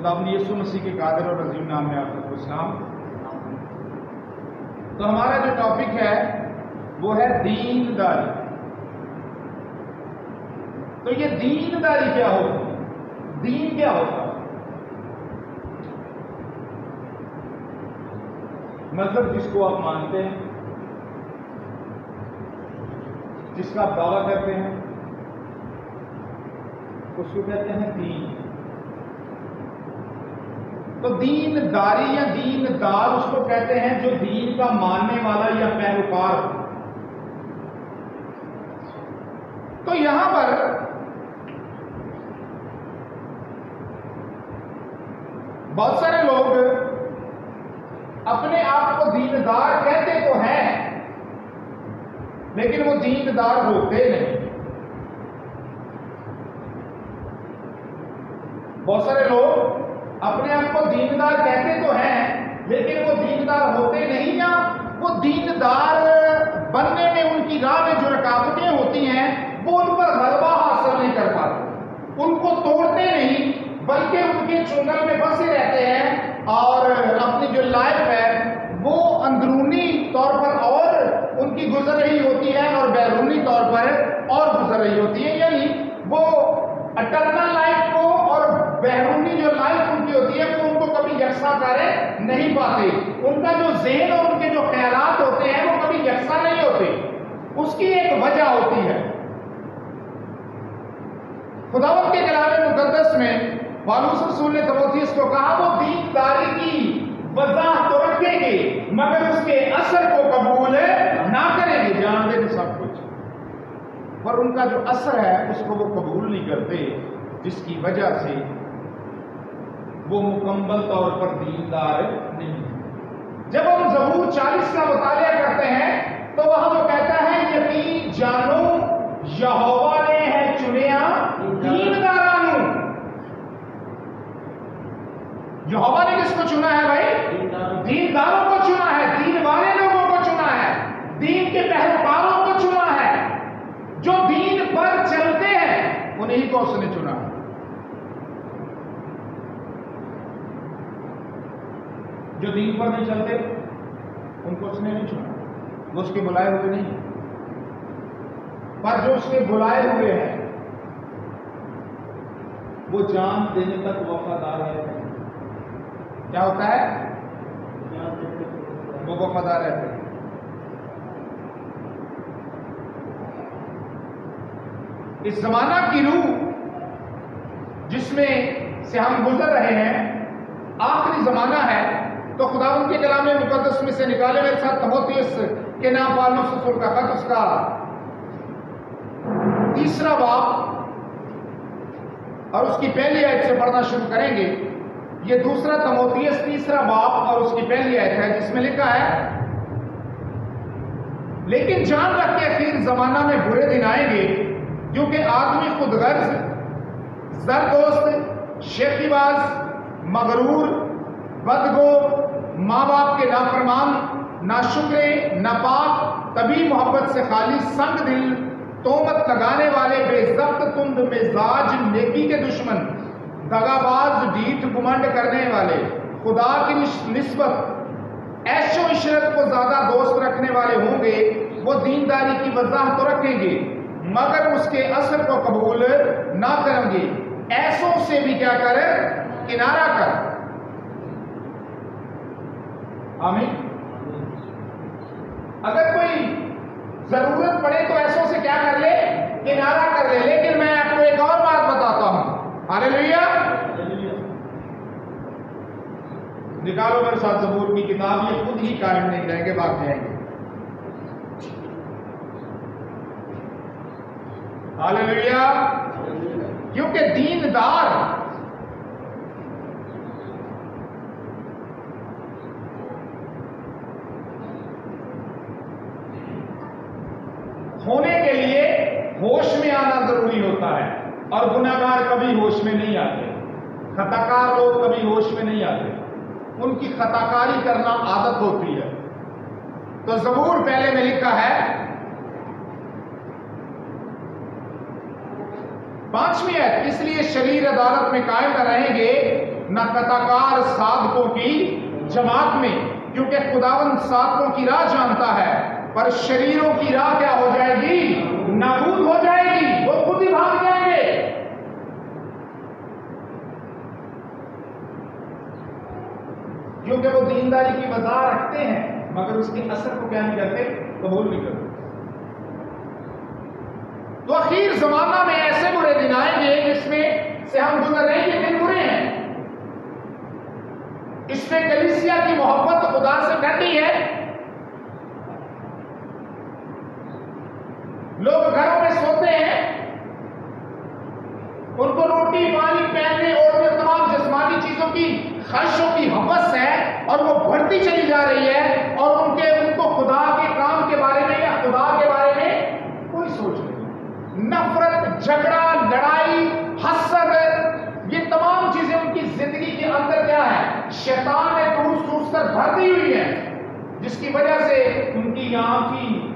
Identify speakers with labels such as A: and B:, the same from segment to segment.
A: خداوند یسوع مسیح کے قادر اور عظیم نام میں آپ کو سلام۔ تو ہمارا جو ٹاپک ہے وہ ہے دینداری۔ تو یہ دینداری کیا ہوتی ہے؟ دین کیا ہوتا ہے؟ مذہب جس کو آپ مانتے ہیں، جس کا آپ دعویٰ کرتے ہیں، اس کو کہتے ہیں دین۔ تو دینداری یا دیندار اس کو کہتے ہیں جو دین کا ماننے والا یا پیروکار ہو۔ تو یہاں پر بہت سارے لوگ اپنے آپ کو دیندار کہتے تو ہیں، لیکن وہ دیندار ہوتے نہیں۔ بہت سارے لوگ اپنے آپ کو دیندار کہتے تو ہیں، لیکن وہ دیندار ہوتے نہیں، یا وہ دیندار بننے میں ان کی راہ میں جو رکاوٹیں ہوتی ہیں وہ ان پر غلبہ حاصل نہیں کر پاتے، ان کو توڑتے نہیں، بلکہ ان کے چنگل میں بسے رہتے ہیں اور اپنی جو لائف ہے وہ اندرونی طور پر اور ان کی گزر رہی ہوتی ہے اور بیرونی طور پر اور گزر رہی ہوتی ہے۔ یعنی وہ اٹرنل لائف کو اور بیرونی جو لائف ان کی ہوتی ہے وہ ان کو کبھی یکساں کر نہیں پاتے۔ ان کا جو ذہن اور ان کے جو خیالات ہوتے ہیں وہ کبھی یکساں نہیں ہوتے۔ اس کی ایک وجہ ہوتی ہے۔ خداوند کے کلام مقدس میں پالوس رسول نے تیموتھیوس کو کہا وہ دینداری کی وضاحت تو رکھیں گے مگر اس کے اثر کو قبول نہ کریں گے۔ جان دیں سب کچھ، پر ان کا جو اثر ہے اس کو وہ قبول نہیں کرتے، جس کی وجہ سے وہ مکمل طور پر دیندار نہیں۔ جب ہم زبور 40 کا مطالعہ کرتے ہیں تو وہاں وہ کہتا ہے یقین جانو یہوہ نے ہے چنیا دیندارانو۔ یہوہ نے کس کو چنا ہے بھائی؟ دینداروں کو چنا ہے، دین والے لوگوں کو چنا ہے، دین کے پیروکاروں کو چنا ہے، جو دین پر چلتے ہیں انہیں کو اس نے چنا ہے۔ جو دین پر نہیں چلتے ان کو اس نے نہیں چنا، وہ اس کے بلائے ہوئے نہیں ہیں، پر جو اس کے بلائے ہوئے ہیں وہ جان دینے تک وفادار ہے۔ کیا ہوتا ہے؟ وہ وفادار رہتے ہیں۔ اس زمانہ کی روح جس میں سے ہم گزر رہے ہیں آخری زمانہ ہے، تو خداوند کے کلام مقدس میں سے نکالے میرے ساتھ تیموتھیوس کے نام پالوس رسول کا خط، اس کا 3 باب اور اس کی پہلی آیت سے پڑھنا شروع کریں گے۔ یہ 2 تیموتھیوس 3 باب اور اس کی پہلی آیت ہے، جس میں لکھا ہے لیکن جان رکھ کے اخیر زمانہ میں برے دن آئیں گے، کیونکہ آدمی خود غرض، زردوست، شیخی باز، مغرور، بدگو، ماں باپ کے نافرمان، ناشکرے، ناپاک، طبی محبت سے خالی، سنگ دل، تہمت لگانے والے، بے ضبط، تند مزاج، نیکی کے دشمن، دغا باز، ڈھیٹ گمنڈ کرنے والے، خدا کی نسبت عیش و عشرت کو زیادہ دوست رکھنے والے ہوں گے۔ وہ دینداری کی وضاحت تو رکھیں گے مگر اس کے اثر کو قبول نہ کریں گے۔ ایسوں سے بھی کیا کرے؟ کنارہ کر۔ آمین۔ اگر کوئی ضرورت پڑے تو ایسوں سے کیا کر لے؟ کنارہ کر لے۔ لیکن میں آپ کو ایک اور بات بتاتا ہوں، ہاللیلویا۔ نکالو میرے ساتھ زبور کی کتاب، یہ خود ہی قائم نہیں رہیں گے، بھاگ جائیں گے۔ ہاللیلویا۔ کیونکہ دیندار ہونے کے لیے ہوش میں آنا ضروری ہوتا ہے، اور گناہگار کبھی ہوش میں نہیں آتے، خطاکار لوگ کبھی ہوش میں نہیں آتے، ان کی خطاکاری کرنا عادت ہوتی ہے۔ تو زبور پہلے میں لکھا ہے 5ویں آیت، اس لیے شریر عدالت میں قائم نہ رہیں گے نہ قطعکار صادقوں کی جماعت میں، کیونکہ خداوند صادقوں کی راہ جانتا ہے، پر شریروں کی راہ کیا ہو جائے گی؟ نابود ہو جائے گی، وہ خود ہی بھاگ جائیں گے۔ کیونکہ وہ دینداری کی وضاح رکھتے ہیں مگر اس کے اثر کو کیا نہیں کرتے؟ قبول نہیں کرتے۔ تو اخیر زمانہ میں ایسے برے دن آئیں گے جس میں سے ہم گزر رہے ہیں، یہ دن برے ہیں۔ اس میں کلیسیا کی محبت خدا سے ڈٹی ہے، لوگ گھروں میں سوتے ہیں، ان کو روٹی پانی پہننے اور تمام جسمانی چیزوں کی خواہشوں کی ہوس ہے اور وہ بڑھتی چلی جا رہی ہے، اور ان کو خدا کے کام کے بارے میں یا خدا کے بارے میں کوئی سوچ نہیں۔ نفرت، جھگڑا، لڑائی، حسد، یہ تمام چیزیں ان کی زندگی کے اندر کیا ہے؟ شیطان نے ٹوس کر بھر دی ہوئی ہے، جس کی وجہ سے ان کی آنکھیں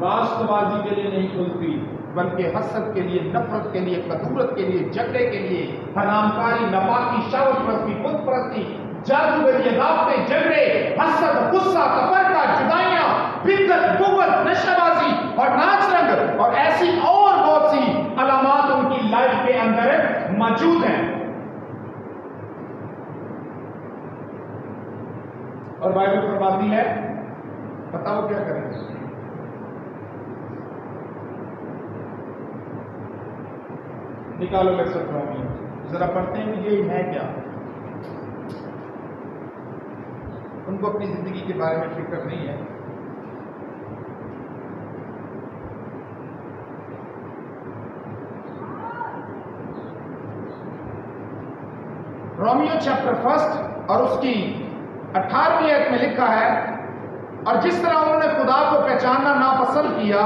A: راست بازی کے لیے نہیں کھلتی، بلکہ حسد کے لیے، نفرت کے لیے، کدورت کے لیے، جھگڑے کے لیے، حرام کاری، ناپاکی، شہوت پرستی، بت پرستی، جادوگری، عداوتیں، جھگڑے، حسد، غصہ، تفرقہ، جدائیاں، بدعت، بغض، نشہ بازی اور ناچ رنگ اور ایسی اور بہت سی علامات ان کی لائف کے اندر موجود ہیں۔ اور بائبل فرماتی ہے، بتاؤ کیا کریں گے؟ نکالو میں سب رومیو، ذرا پڑھتے ہیں یہ ہے کیا؟ ان کو اپنی زندگی کے بارے میں فکر نہیں ہے۔ رومیو چیپٹر 1 اور اس کی 18ویں آیت میں لکھا ہے، اور جس طرح انہوں نے خدا کو پہچاننا ناپسند کیا،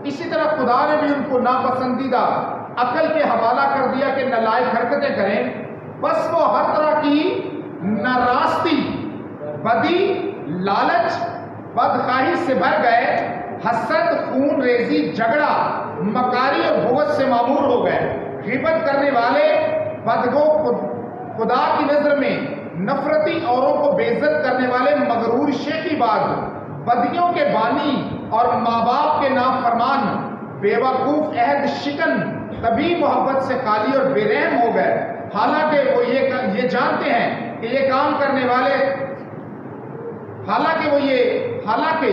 A: اسی طرح خدا نے بھی ان کو ناپسندیدہ عقل کے حوالہ کر دیا کہ نالائق حرکتیں کریں، بس وہ ہر طرح کی ناراستی، بدی، لالچ، بدخواہی سے بھر گئے، حسد، خون ریزی، جھگڑا، مکاری اور بغض سے معمور ہو گئے، غیبت کرنے والے، بدگو، خدا کی نظر میں نفرتی، اوروں کو بے عزت کرنے والے، مغرور، شیخی باز، بدیوں کے بانی اور ماں باپ کے نافرمان، بے وقوف، عہد شکن، کبھی محبت سے خالی اور بے رحم ہو گئے، حالانکہ وہ یہ جانتے ہیں کہ یہ کام کرنے والے، حالانکہ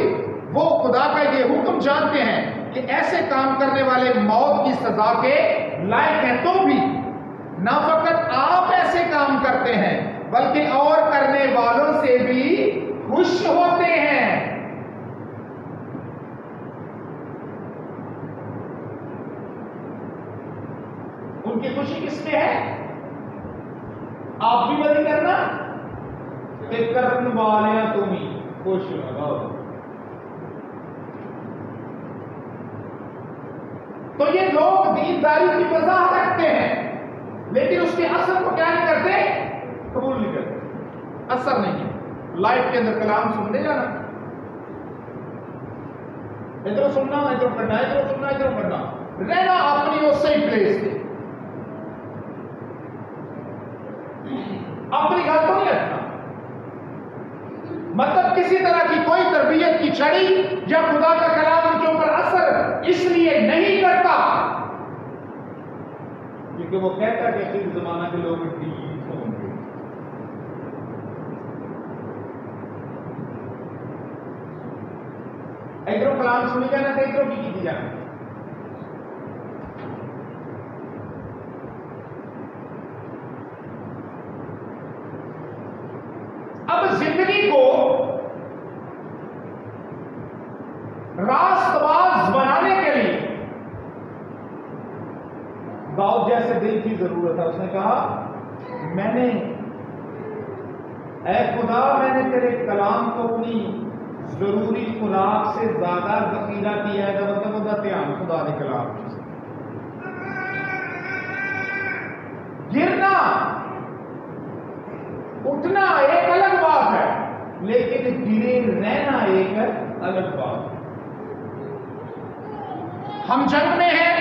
A: وہ خدا کا یہ حکم جانتے ہیں کہ ایسے کام کرنے والے موت کی سزا کے لائق ہیں، تو بھی نہ فقط آپ ایسے کام کرتے ہیں بلکہ اور کرنے والوں سے بھی خوش ہوتے ہیں۔ ان کی خوشی کس میں ہے؟ آپ بھی بدی کرنا کہ کرنے والے تم ہی خوش لگاؤ۔ تو یہ لوگ دینداری کی وضاحت رکھتے ہیں لیکن اس کے اثر کو کیا نہیں کرتے؟ قبول نہیں کرتے، اثر نہیں ہے۔ لائف کے اندر کلام سننے جانا، ادھر سننا، ادھر پڑھنا، ادھر سننا، ادھر پڑھنا، رہنا اپنی وہ صحیح پلیس پہ، اپنی گل تو نہیں رکھنا، مطلب کسی طرح کی کوئی تربیت کی چھڑی یا خدا کا کلام ان کے اوپر اثر اس لیے نہیں کرتا کیونکہ وہ کہتا ہے کہ آخر زمانہ کے لوگ ٹھیک ہوں گے۔ ادھروں کلام سنی جانا تھا، ادھروں کی جانا۔ اب زندگی کو راست باز بنانے کے لیے داؤد جیسے دل کی ضرورت ہے۔ اس نے کہا، اے خدا، میں نے تیرے کلام کو اپنی ضروری خوراک سے زیادہ ذخیرہ کیا ہے۔ مطلب ہوتا دھیان خدا کے کلام گرنا اٹھنا ایک الگ بات ہے، لیکن گرے رہنا ایک الگ بات ہے۔ ہم جنگ میں ہیں،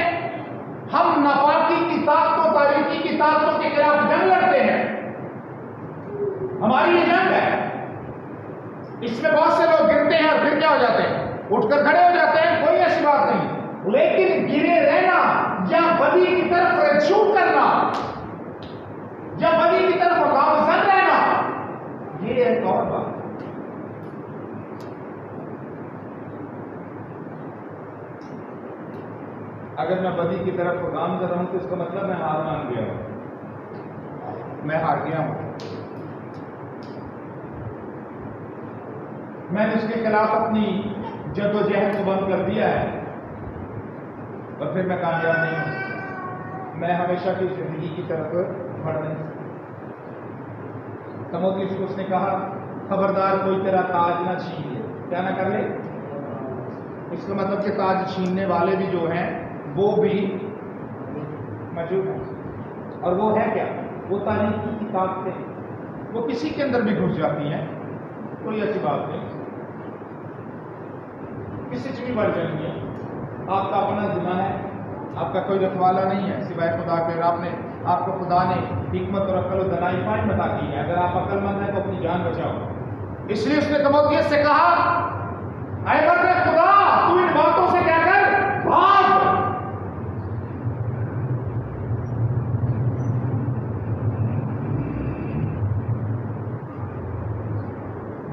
A: ہم ناپاکی کی طاقتوں، تاریکی کی طاقتوں کے خلاف جنگ لڑتے ہیں، اٹھ کر کھڑے ہو جاتے ہیں، کوئی ایسی بات نہیں، لیکن گرے رہنا یا بدی کی طرف رجوع کرنا یا بدی کی طرف گامزن رہنا، یہ ایک اور بات۔ اگر میں بدی کی طرف گامزن رہوں تو اس کا مطلب میں ہار مان گیا ہوں، میں ہار گیا ہوں، میں نے اس کے خلاف اپنی جدوجہد کو بند کر دیا ہے اور پھر میں کامیاب نہیں ہوں، میں ہمیشہ کی زندگی کی طرف بڑھ نہیں سکتا۔ تموتھیوس کو اس نے کہا خبردار کوئی تیرا تاج نہ چھین لے، کیا نہ کر لے؟ اس کا مطلب کہ تاج چھیننے والے بھی جو ہیں وہ بھی موجود ہیں، اور وہ ہے کیا؟ وہ تاریخی کی طاقتیں، وہ کسی کے اندر بھی گھس جاتی ہیں، کوئی ایسی بات نہیں، کسی سے بھی بڑھ جائیں گے، آپ کا اپنا ذمہ ہے، آپ کا کوئی رکھوالا نہیں ہے سوائے خدا کے، آپ کو خدا نے حکمت اور عقل و دانائی فائن عطا کی ہے، اگر آپ عقل مند ہیں تو اپنی جان بچاؤ۔ اس لیے اس نے تموتھیوس سے کہا اے مرد خدا تو ان باتوں سے کیا کر، بھاگ۔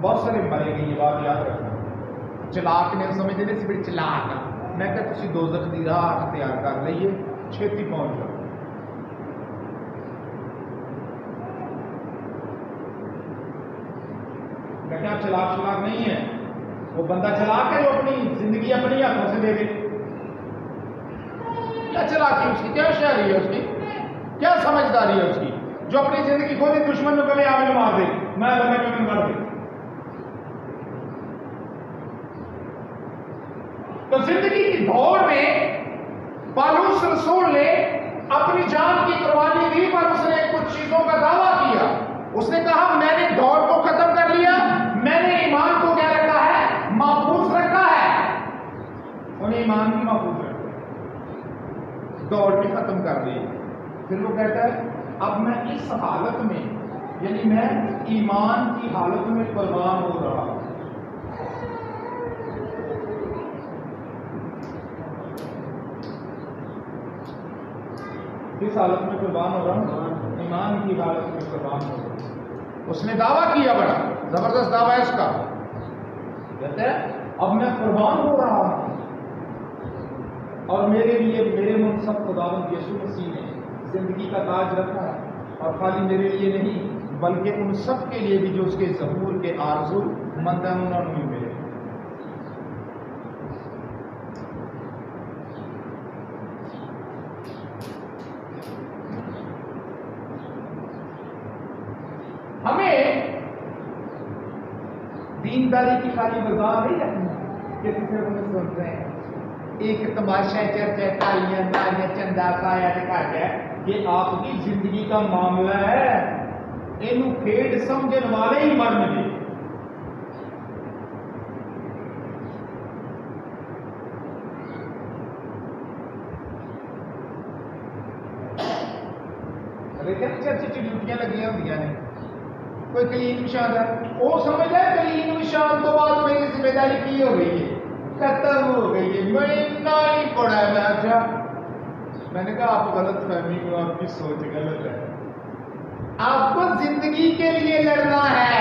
A: بہت سارے مرے گئے، یہ بات یاد رکھنا، چلاک نے سمجھتے نہیں سی بڑی چلاک، میں کہ تسی دوزخ دی راہ اختیار کر لئیے، چھیتی پہنچ جاؤ۔ میں کیا چلاک نہیں ہے، وہ بندہ چلاک ہے جو اپنی زندگی اپنی ہاتھوں سے دے دے، کیا چلاکی اس کی، کیا ہوشیاری ہے اس کی، کیا سمجھداری ہے اس کی، جو اپنی زندگی خود ہی دشمن کو کبھی عامل مار دے، میں کبھی مار دے۔ تو زندگی کی دوڑ میں پالوس رسول نے اپنی جان کی قربانی دی، پر اس نے کچھ چیزوں کا دعویٰ کیا۔ اس نے کہا میں نے دوڑ کو ختم کر لیا، میں نے ایمان کو کیا رکھا ہے، محفوظ رکھا ہے، انہیں ایمان بھی محفوظ رکھا ہے، دوڑ بھی ختم کر دی۔ پھر وہ کہتا ہے اب میں اس حالت میں، یعنی میں ایمان کی حالت میں قربان ہو رہا ہوں۔ کس حالت میں قربان ہو رہا ہوں؟ ایمان کی حالت میں قربان ہو رہا ہوں۔ اس نے دعویٰ کیا، بڑا زبردست دعویٰ ہے اس کا، کہتے ہیں اب میں قربان ہو رہا ہوں، اور میرے لیے میرے منصب خداوند یسوع مسیح نے زندگی کا تاج رکھا ہے، اور خالی میرے لیے نہیں بلکہ ان سب کے لیے بھی جو اس کے ظہور کے آرزو مند ہیں، انہوں نے ملے۔ ہمیں دینداری کی خالی بازار نہیں رکھنا، جیسے پھر ہمیں سنتے ہیں ایک تماشا چرچا تالیاں تالیاں چندہ پایا دکھا کے، یہ آپ کی زندگی کا معاملہ ہے، اینو کھیڈ سمجھن والے ہی مرن گے۔ چرچ ڈیوٹیاں لگیاں ہوندیاں نے، کوئی کلین نشان ہے، وہ سمجھ ہے کلین نشان تو بعد میری ذمہ داری کی ہو گئی ہے، ختم ہو گئی ہے، میں اتنا ہی پڑھا ہے۔ میں اچھا، میں نے کہا آپ غلط فہمی کو، آپ کی سوچ غلط ہے، آپ کو زندگی کے لیے لڑنا ہے،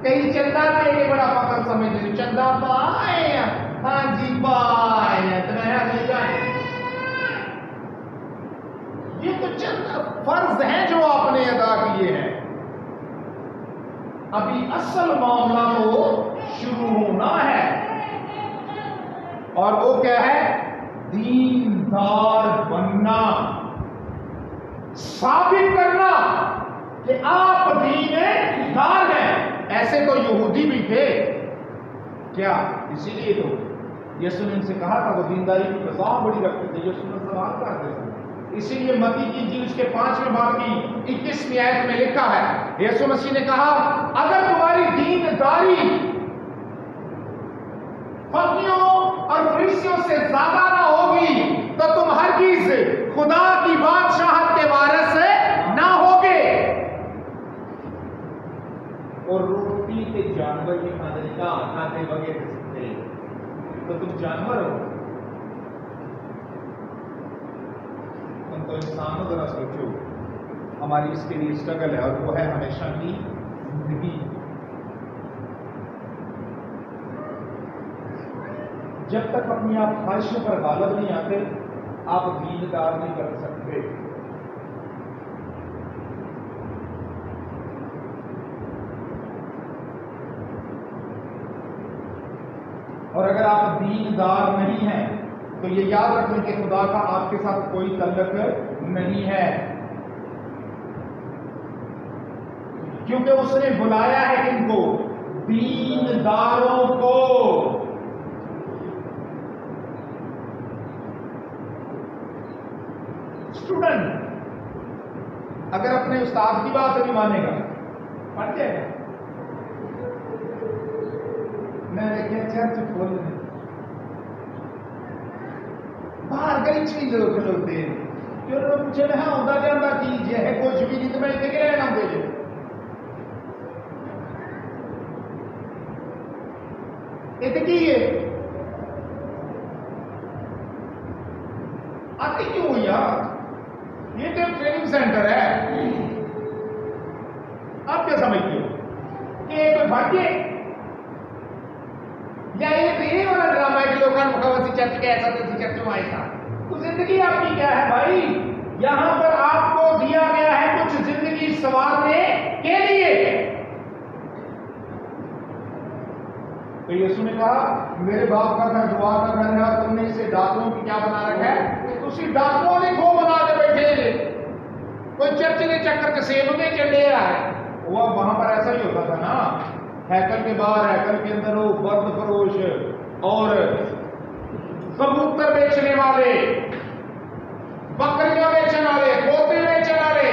A: کہیں چندہ دے کے بڑا فخر سمجھ لیں، چندہ پائے، ہاں جی پائے، تو میں اگلی جائیں، یہ تو چند فرض ہیں جو آپ نے ادا کیے ہیں، ابھی اصل معاملہ تو شروع ہونا ہے، اور وہ کیا ہے، دیندار بننا، ثابت کرنا کہ آپ دیندار ہیں۔ ایسے تو یہودی بھی تھے، کیا اسی لیے تو یسوع نے ان سے کہا تھا، وہ دینداری کی فضا بڑی رکھتے تھے، یسوع نے سوال کرتے تھے، اسی لیے متی کی انجیل اس کے 5ویں باب کی 21ویں آیت میں لکھا ہے، یسوع مسیح نے کہا اگر تمہاری دینداری فقیوں اور فریسیوں سے زیادہ نہ ہوگی تو تم ہرگز خدا کی بادشاہت کے وارث نہ ہوگے۔ اور روٹی کے جانور کی کھاتے بغیر تو تم جانور ہو. تم تو انسان ہو. ذرا سوچو ہماری اس کے لیے اسٹرگل ہے اور وہ ہے ہمیشہ کی زندگی. جب تک اپنی آپ خواہشوں پر غالب نہیں آتے آپ دیندار نہیں بن سکتے. اور اگر آپ دیندار نہیں ہیں تو یہ یاد رکھیں کہ خدا کا آپ کے ساتھ کوئی تعلق نہیں ہے، کیونکہ اس نے بلایا ہے ان کو دینداروں کو. اسٹوڈنٹ اگر اپنے استاد کی بات نہیں مانے گا پڑھ جائے گا. میں نے کیا چرچ کھول باہر گئی چی لوگ کھلوتے جو مجھے نہ ہوتا جانا کیجیے ہے کچھ بھی نہیں تو میں اتنے کے رہنا دے اتنی ہے آتی کیوں ہوئی یار. یہ تو ٹریننگ سینٹر ہے. آپ کیا سمجھتے ہو کہ کوئی بھاگیے یا یہ والا ڈرامہ ہے کہ لوگوں مخوسی چرچ کے ایسا تو چرچ میں ایسا. تو زندگی آپ کی کیا ہے بھائی؟ یہاں پر آپ کو دیا گیا ہے کچھ زندگی سنوارنے کے لیے. تو یسوع نے کہا میرے باپ کا گھر دعا کا گھر ہے اور تم نے اسے ڈاکوؤں کی کیا بنا رکھا ہے؟ تو اسی ڈاکوؤں نے کھو بنا کے بیٹھے. کوئی چرچ کے چکر کے سیب میں چڑھے رہا ہے. وہ وہاں پر ایسا ہی ہوتا تھا نا، ہیکل کے باہر ہیکل کے اندر وہ برد فروش اور کبوتر بیچنے والے، بکریاں بیچنے والے، کوتے بیچنے والے.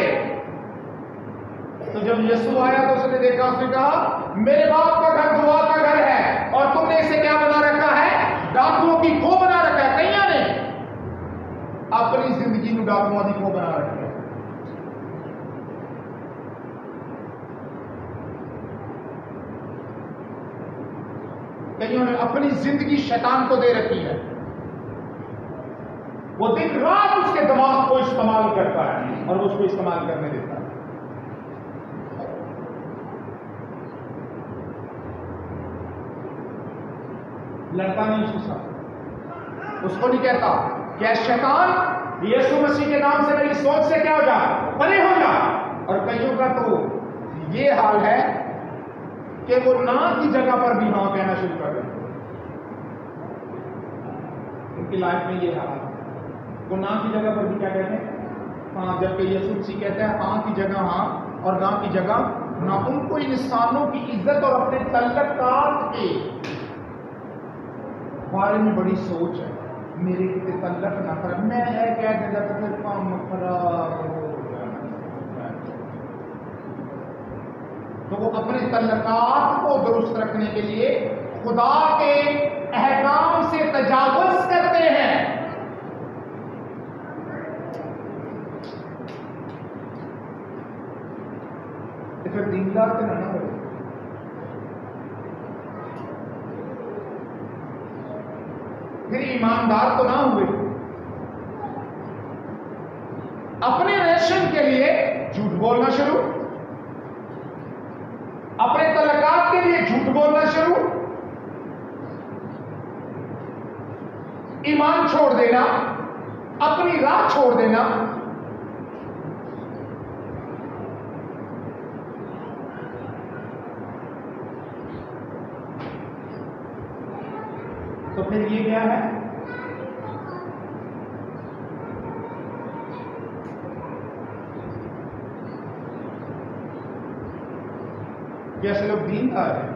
A: تو جب یسوع آیا تو اس نے دیکھا، اس نے کہا میرے باپ کا گھر دعا کا گھر ہے اور تم نے اسے کیا بنا رکھا ہے؟ ڈاکوؤں کی کھو بنا رکھا ہے. کئیاں نے اپنی زندگی میں ڈاکوؤں کی کھو بنا رکھا ہے. کئیوں نے اپنی زندگی شیطان کو دے رکھی ہے. وہ دن رات اس کے دماغ کو استعمال کرتا ہے اور اس کو استعمال کرنے دیتا ہے. لڑتا نہیں اس کے ساتھ، اس کو نہیں کہتا کہ شیطان یسوع مسیح کے نام سے میری سوچ سے کیا ہو جا، پرے ہو جا. اور کئیوں کا تو یہ حال ہے کہ وہ نہ کی جگہ پر بھی ہاں کہنا شروع کر دیں. ان کی لائف میں یہ حال ہے، وہ نہ کی جگہ پر بھی کیا کہتے ہیں؟ ہاں. جبکہ یسوع مسیح کہتا ہے ہاں کی جگہ ہاں اور نہ کی جگہ نہ. ان کو انسانوں کی عزت اور اپنے تعلقات کے بارے میں بڑی سوچ ہے. میرے کتنے تعلق نہ کر، میں کہہ دے جاتا پھر کام خراب ہو جانا. تو وہ اپنے تعلقات کو درست رکھنے کے لیے خدا کے احکام سے تجاوز کرتے ہیں. پھر دیندار تو نہ ہو. پھر ایماندار تو نہ ہوئے. اپنے ریشن کے لیے جھوٹ بولنا شروع، اپنے تعلقات کے لیے جھوٹ بولنا شروع، ایمان چھوڑ دینا، اپنی راہ چھوڑ دینا. تو پھر یہ کیا ہے؟ ایسے لوگ دیندار ہیں،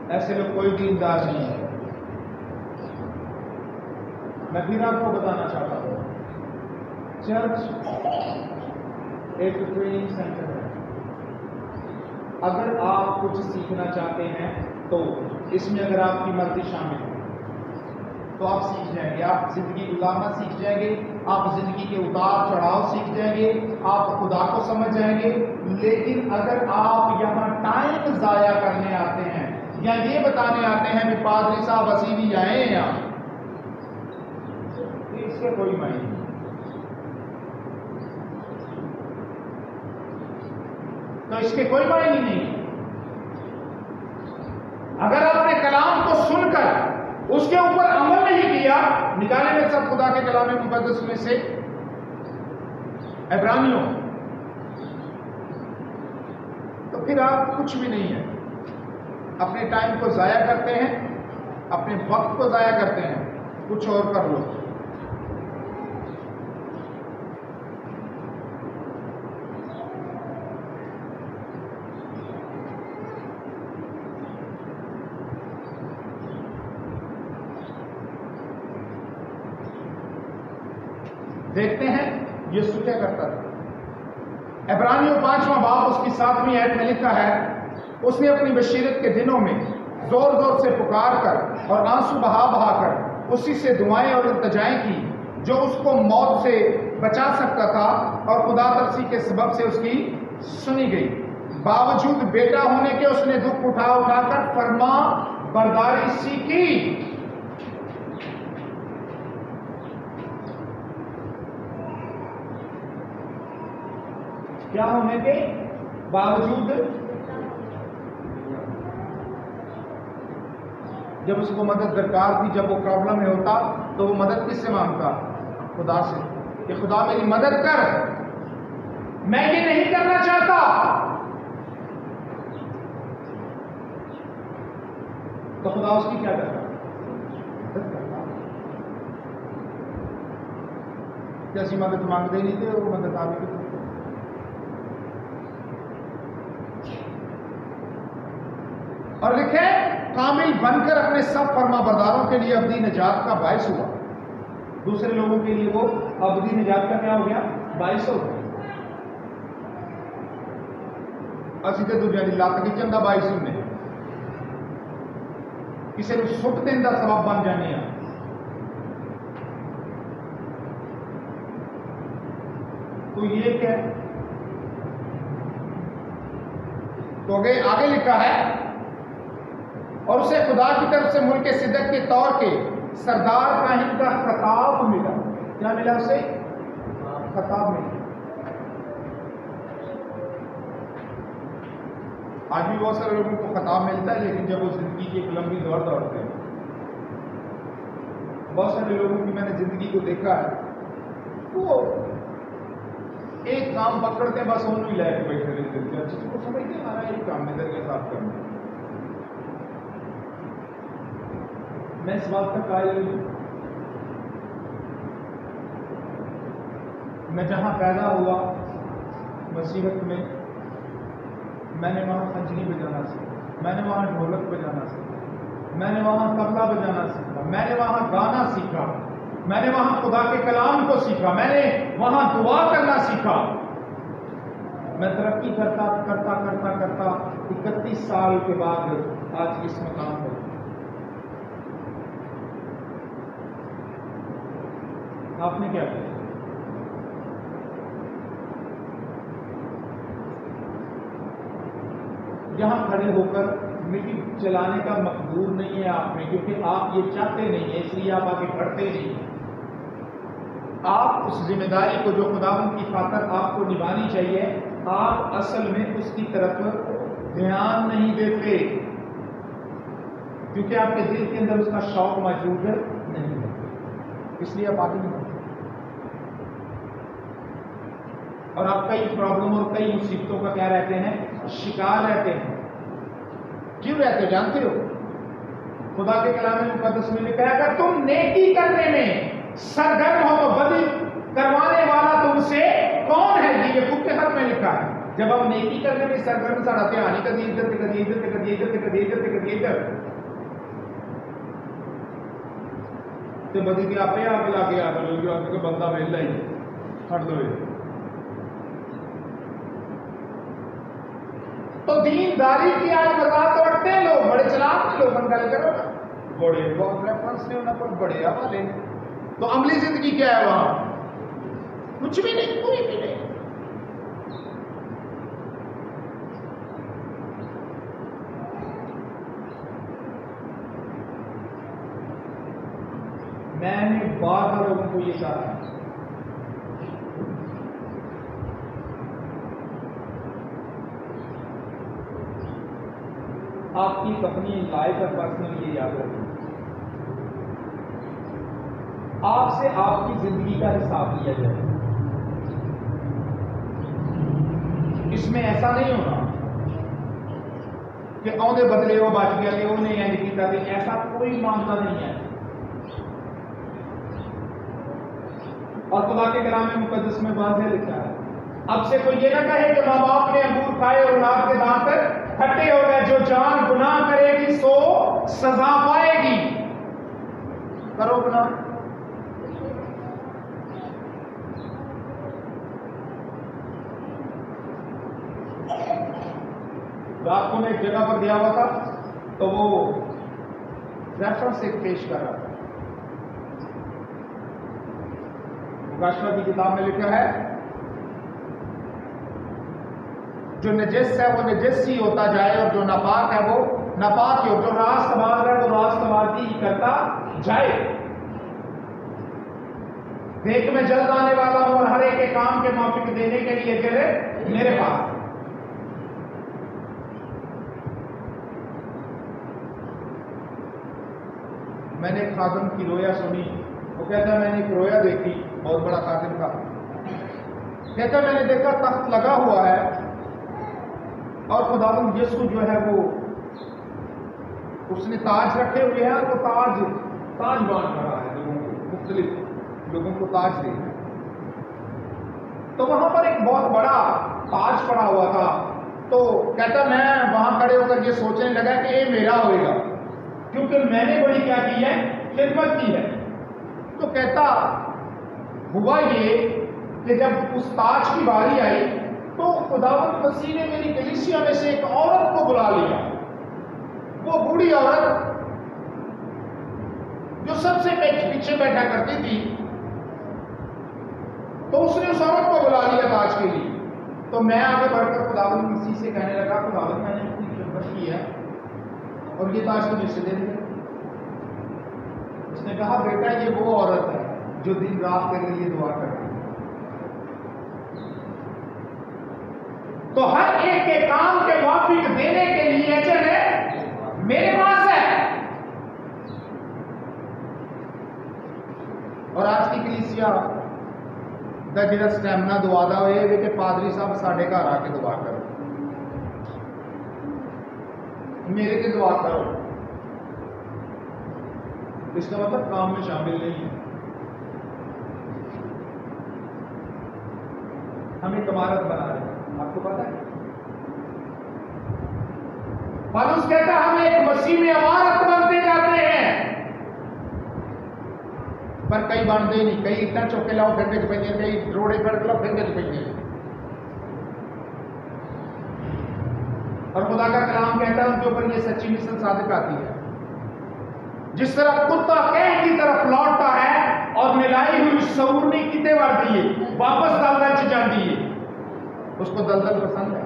A: ایسے لوگ کوئی دیندار نہیں ہے. میں پھر آپ کو بتانا چاہتا ہوں چرچ ایک ٹریننگ سینٹر ہے. اگر آپ کچھ سیکھنا چاہتے ہیں تو اس میں اگر آپ کی مرضی شامل ہے تو آپ سیکھ جائیں گے. آپ زندگی گزارنا سیکھ جائیں گے، آپ زندگی کے اتار چڑھاؤ سیکھ جائیں گے، آپ خدا کو سمجھ جائیں گے. لیکن اگر آپ یہاں ٹائم ضائع کرنے آتے ہیں یا یہ بتانے آتے ہیں کہ پادری صاحب اسی بھی آئے ہیں یہاں، اس کے کوئی معنی نہیں۔ تو اس کے کوئی معنی نہیں۔ اگر آپ نے کلام کو سن کر اس کے اوپر عمل نہیں کیا، نکالے میں سب خدا کے کلام مقدس میں سے عبرانیوں، تو پھر آپ کچھ بھی نہیں ہے، اپنے ٹائم کو ضائع کرتے ہیں، اپنے وقت کو ضائع کرتے ہیں، کچھ اور کر لو۔ دیکھتے ہیں یسوع کیا کرتا تھا۔ عبرانیوں 5واں باب اس کی 7ویں آیت میں لکھا ہے، اس نے اپنی بشیرت کے دنوں میں زور زور سے پکار کر اور آنسو بہا بہا کر اسی سے دعائیں اور التجائیں کی جو اس کو موت سے بچا سکتا تھا، اور خدا ترسی کے سبب سے اس کی سنی گئی۔ باوجود بیٹا ہونے کے اس نے دکھ اٹھا اٹھا کر فرما برداری سیکھی۔ کیا ہونے کے باوجود؟ جب اس کو مدد درکار تھی، جب وہ پرابلم میں ہوتا تو وہ مدد کس سے مانگتا؟ خدا سے، کہ خدا میری مدد کر، میں یہ نہیں کرنا چاہتا۔ تو خدا اس کی کیا کرتا؟ جیسی مدد مانگتے ہی نہیں تھے، وہ مدد آ گئی۔ اور لکھے کامل بن کر اپنے سب فرما برداروں کے لیے ابدی نجات کا باعث ہوا۔ دوسرے لوگوں کے لیے وہ ابدی نجات کا کیا ہو گیا؟ باعث ہو گیا۔ اسی تے دوجے دی لت کھچن دا باعث ہونے، کسی کو سٹ دین دا سبب بن جانے ہیں۔ تو یہ کیا ہے؟ تو آگے لکھا ہے، اور اسے خدا کی طرف سے ملک صدق کے طور کے سردار کاہن کا خطاب ملا۔ کیا ملا اسے؟ خطاب ملا۔ آج بھی بہت سارے لوگوں کو خطاب ملتا ہے، لیکن جب وہ زندگی کی ایک لمبی دوڑ دوڑتے ہیں، بہت سارے لوگوں کی میں نے زندگی کو دیکھا ہے، وہ ایک کام پکڑتے ہیں، بس انہوں ہی لے کے بیٹھے رہتے ہیں، اچھے کو سمجھتے ہیں ہمارا ایک کام نظر کے ساتھ کرنا۔ میں اس بات تک قائل ہوں، میں جہاں پیدا ہوا مسیحت میں، میں نے وہاں خنجری بجانا سیکھا، میں نے وہاں ڈھولک بجانا سیکھا، میں نے وہاں طبلہ بجانا سیکھا، میں نے وہاں گانا سیکھا، میں نے وہاں خدا کے کلام کو سیکھا، میں نے وہاں دعا کرنا سیکھا۔ میں ترقی کرتا کرتا کرتا کرتا 31 سال کے بعد آج اس مقام پر۔ آپ نے کیا کیا؟ یہاں کھڑے ہو کر مٹی چلانے کا مقدور نہیں ہے آپ میں، کیونکہ آپ یہ چاہتے نہیں ہیں، اس لیے آپ آگے بڑھتے نہیں ہیں۔ آپ اس ذمہ داری کو جو خدا کی خاطر آپ کو نبھانی چاہیے، آپ اصل میں اس کی طرف دھیان نہیں دیتے، کیونکہ آپ کے دل کے اندر اس کا شوق موجود نہیں ہے، اس لیے آپ آگے نہیں بڑھتے، اور آپ کئی پرابلم اور کئی مصیبتوں کا کیا رہتے ہیں؟ شکار رہتے ہیں۔ کیوں رہتے ہو جانتے ہو؟ خدا کے کلام مقدس میں لکھا ہے، اگر تم نیکی کرنے میں سرگرم ہو تو بدی کروانے والا تم سے کون ہے؟ یہ خود کے خط میں لکھا ہے۔ جب ہم نیکی کرنے میں سرگرم سڑاتے ہیں، کدی ادھر کدی ادھر کدی ادھر کدی ادھر کدی ادھر، تو بدی کے آپ آگے لاگے آ گئے، بندہ ویلا ہی چھڑ دو۔ تو دینداری کی آج بتا توڑتے ہیں لوگ، بڑے چلاک ہیں لوگ، گل کرو نا، بڑے بہت ریفرنس نے انہوں پر، بڑے حوالے نے، تو عملی زندگی کیا ہے وہاں؟ کچھ بھی نہیں، کوئی بھی نہیں۔ میں نے بار لوگوں کو یہ کہا ہے، آپ کی اپنی لائف اور پرسنل یہ یاد رکھیں، آپ سے آپ کی زندگی کا حساب لیا جائے. اس میں ایسا نہیں ہونا کہ آدھے بدلے وہ بچ گیا کہ انہیں یہ نہیں کیا، ایسا کوئی معاملہ نہیں ہے. اور خدا کے کلام مقدس میں واضح لکھا ہے، اب سے کوئی یہ نہ کہے کہ ماں باپ نے انگور کھائے اور اولاد کے دانت کھٹے ہو گئے، جو جان گناہ کرے گی سو سزا پائے گی. کرو گناہ. رات کو میں ایک جگہ پر گیا ہوا تھا تو وہ ریفرنس ایک پیش کر رہا تھا. مکاشفہ کی کتاب میں لکھا ہے جو نجس ہے وہ نجس ہی ہوتا جائے اور جو ناپاک ہے وہ ناپاک ہی ہو، جو راست باز ہے وہ راست بازی ہی کرتا جائے. دیکھ میں جلد آنے والا ہوں اور ہر ایک کے کام کے موافق دینے کے لیے چلے میرے پاس. میں نے ایک خادم کی رویا سنی، وہ کہتا ہے میں نے ایک رویا دیکھی، بہت بڑا خادم تھا. کہتا ہے میں نے دیکھا تخت لگا ہوا ہے اور خداوند یسوع جو ہے وہ اس نے تاج رکھے ہوئے ہیں، وہ تاج بانٹ رہا ہے لوگوں کو، مختلف لوگوں کو تاج دے رہا ہے. تو وہاں پر ایک بہت بڑا تاج پڑا ہوا تھا. تو کہتا میں وہاں کھڑے ہو کر یہ سوچنے لگا کہ یہ میرا ہوئے گا کیونکہ میں نے بڑی کیا کی ہے، خدمت کی ہے. تو کہتا ہوا یہ کہ جب اس تاج کی باری آئی تو خداوند مسیح نے میری کلیسیا میں سے ایک عورت کو بلا لیا. وہ بوڑھی عورت جو سب سے پیچھے بیٹھا کرتی تھی، تو اس نے اس عورت کو بلا لیا تاج کے لیے. تو میں آگے بڑھ کر خداوند مسیح سے کہنے لگا خداوند میں نے اپنی خدمت کی ہے اور یہ تاج مجھ سے دے دیا. اس نے کہا بیٹا یہ وہ عورت ہے جو دن رات کے لیے دعا کرتی ہے. تو ہر ایک کے کام کے موافق دینے کے لیے اجر ہے میرے پاس ہے. اور آج کی کلیسیا دا جڑا سٹیمنا دعا دا ہوئے کہ پادری صاحب ساڈے گھر آ کے دعا کرو، میرے کے دعا کرو. اس کا مطلب کام میں شامل نہیں ہے. ہم ایک عمارت بنا رہے ہیں، آپ کو پتا ہے پالوس کہتا ہم ایک مسیح میں عمارت بنتے جاتے ہیں، پر کئی بنتے نہیں. کئی اتنا چوکے لاؤ پھر کے پہ، کئی روڑے پڑ لاؤ پھر کے پہ. اور خدا کا کلام کہتا ہے ان کے اوپر یہ سچی مثل صادق آتی ہے. جس طرح کتا کہہ کی طرف لوٹتا ہے اور ملائی ہوئی سورنی کتے وار دیے واپس دلدل چ جاندی ہے، اس کو دلدل پسند ہے.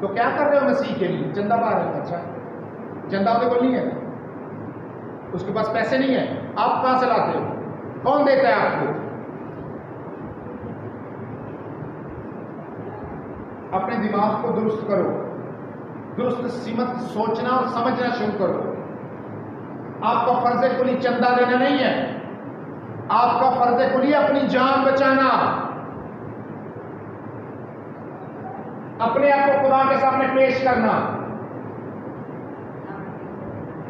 A: تو کیا کر رہے ہو مسیح کے لیے؟ چندہ پا رہے ہو. اچھا چندہ تو کوئی نہیں ہے، اس کے پاس پیسے نہیں ہیں، آپ کہاں سے لاتے ہو؟ کون دیتا ہے آپ کو؟ اپنے دماغ کو درست کرو، درست سمت سوچنا اور سمجھنا شروع کرو. آپ کا فرض کلی چندہ دینا نہیں ہے، آپ کا فرض کلی اپنی جان بچانا، اپنے آپ کو خدا کے سامنے پیش کرنا.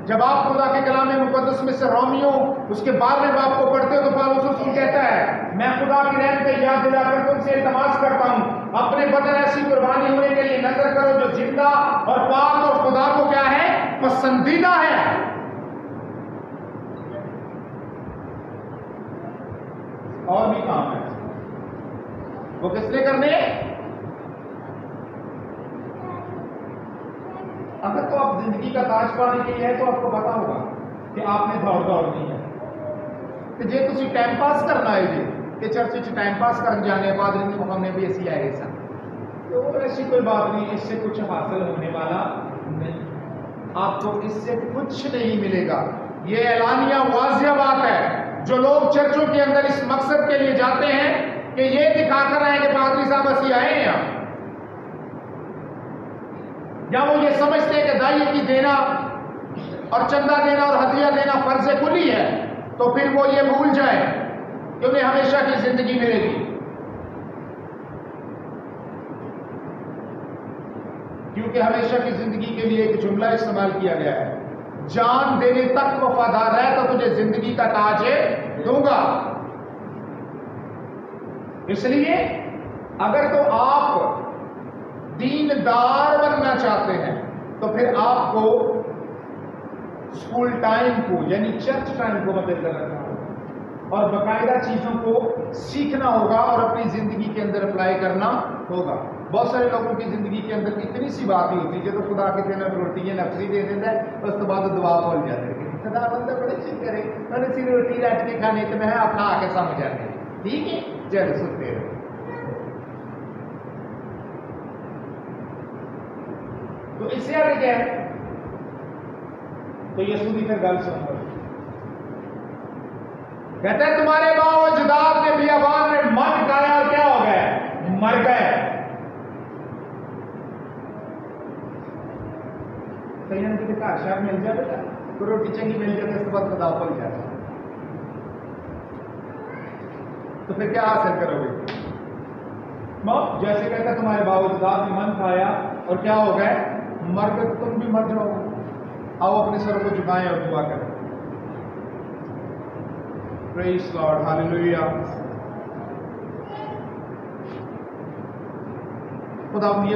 A: جب آپ خدا کے کلام مقدس میں سے رومیوں اس کے 12ویں باب کو پڑھتے ہو تو پالوس رسول کہتا ہے میں خدا کی رحمت کو یاد دلا کر تم سے التماس کرتا ہوں اپنے بدن ایسی قربانی ہونے کے لیے نظر کرو جو زندہ اور پاک اور خدا کو کیا ہے؟ پسندیدہ ہے. اور بھی کام ہے وہ کس نے کرنے؟ اگر تو آپ زندگی کا تاج پانے کے لیے ہے تو آپ کو پتا ہوگا کہ آپ نے دوڑنی ہے کہ جی تھی ٹائم پاس کرنا ہے جی کہ چرچ ٹائم پاس کر جانے پادری نے ہم نے بھی ایسی آئے سا تو ایسی کوئی بات نہیں، اس سے کچھ حاصل ہونے والا آپ کو اس سے کچھ نہیں ملے گا۔ یہ اعلانیہ واضح بات ہے۔ جو لوگ چرچوں کے اندر اس مقصد کے لیے جاتے ہیں کہ یہ دکھا کر آئے کہ پادری صاحب اسی آئے ہیں یا وہ یہ سمجھتے ہیں کہ دائیں کی دینا اور چندہ دینا اور ہدیہ دینا فرض کلی ہے، تو پھر وہ یہ بھول جائیں کہ انہیں ہمیشہ کی زندگی ملے گی، کیونکہ ہمیشہ کی زندگی کے لیے ایک جملہ استعمال کیا گیا ہے، جان دینے تک وفادار ہے تو تجھے زندگی کا تاج دوں گا۔ اس لیے اگر تو آپ دیندار بننا چاہتے ہیں تو پھر آپ کو اسکول ٹائم کو یعنی چرچ ٹائم کو مد نظر رکھنا ہوگا اور باقاعدہ چیزوں کو سیکھنا ہوگا اور اپنی زندگی کے اندر اپلائی کرنا ہوگا۔ بہت سارے لوگوں کی زندگی کے اندر اتنی سی بات ہی ہوتی ہے جو خدا کے دن روٹی نفری دے دیتا ہے، اس کے بعد دعا بول جاتے ہیں خدا بندہ بڑے چیز کرے میں نے سی روٹی رٹ کے کھانے تو میں اپنا آ کے سمجھ جاتے ہیں، ٹھیک ہے چلو سنتے رہو۔ تو اس سے آگے کیا ہے؟ تو یسوع کی پھر گل سن کہتے ہیں تمہارے باپ و اجداد نے بیابان میں من کھایا اور کیا ہو گئے؟ مر گئے۔ کہیں ان کے گھر شہر مل جائے بیٹا تو روٹی چنگی مل جاتی ہے، اس کے بعد خدا پل جاتا ہے، تو پھر کیا حاصل کرو گے؟ جیسے کہتا ہے تمہارے باپ و اجداد نے من کھایا اور کیا ہو گئے؟ مر گئے، تو تم بھی مر جاؤ گے۔ آؤ اپنے سر کو جھکائیں اور دعا کریں۔ پریز لارڈ، ہاللیلویہ۔ خدا